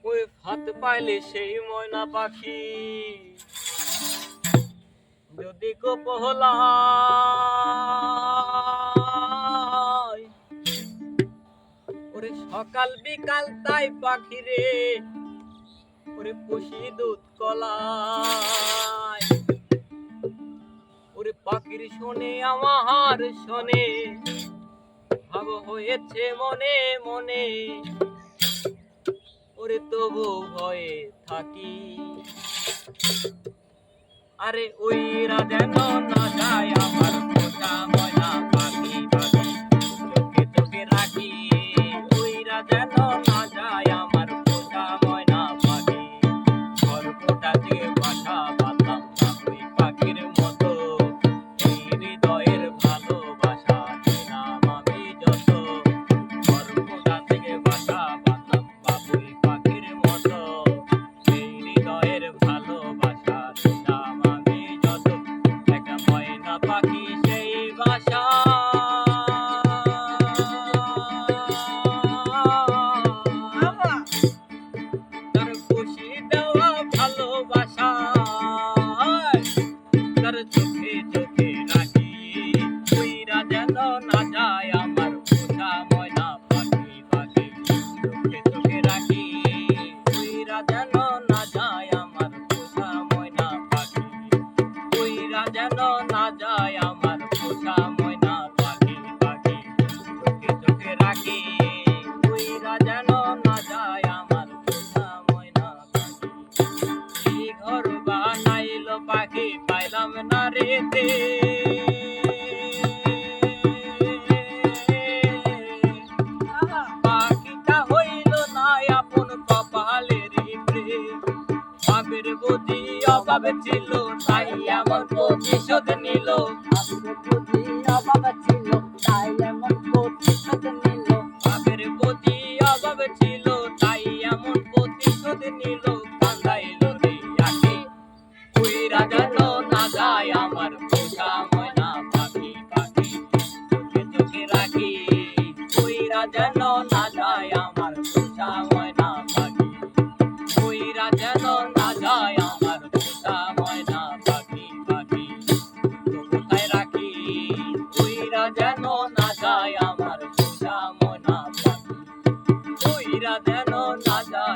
ওই ভাত পাইলে সেই ময়না পাখি যদি গো পহলায়, ওরে সকাল বিকাল তাই পাখি রে, ওরে পুষি দুধ কলায়। ওরে পাখির শোনে আমার শোনে, ভাব হয়েছে মনে মনে, ওরে তবু ভয়ে থাকি। আরে ওইরা যেন না যায় আমার পোষা ময়না পাখি পাখি, চোখে চোখে রাখি। ওইরা যেন না যায় আমার পোষা ময়না পাখি, গর্ভটা দিয়ে বাসা বাঁধলাম না ওই পাখির মতো। এই হৃদয়ের ভালোবাসা দিলাম আমি যত, গর্ভটা থেকে বাসা বাঁধলাম বাবুই পাখির মতো। এই হৃদয়ের ভালোবাসা দিলাম আমি যত, একটা ময়না পাখি সেই বাসা। তার খুশি দেওয়া ভালোবাসা, তার চোখে চোখে রাখি। ওইরা যেন না যায় আমার পোষা ময়না পাখি পাখি, চোখে চোখে রাখি। ওইরা যেন না যায় আমার পোষা ময়না পাখি, ওইরা যেন না যায় আমার পোষা ময়না পাখি পাখি, চোখে চোখে রাখি। ওইরা যেন না যায় আমার পোষা ময়না পাখি। এই ঘর বানাইলো পাখি পাইলাম না রেতে, পাখিটা হইল না আপন কপালের প্রেম। বাপের বুদ্ধি অভাব ছিল তাই এমন প্রতিশোধ নিল, বাপের বুদ্ধি অভাব ছিল তাই এমন প্রতিশোধ নিল, বাপের বুদ্ধি অভাব ছিল তাই এমন প্রতিশোধ নিল। কান্দাইল রে আখি, ওইরা যেন না যায় আমার পোষা ময়না পাখি পাখি, চোখে চোখে রাখি। ওইরা যেন না যায় আমার পোষা ময়না পাখি, ওইরা যেন না যায় আমার পোষা ময়না পাখি পাখি, কোথায় রাখি। ওইরা যেন না যায় আমার পোষা ময়না পাখি, ওইরা যেন না যায়।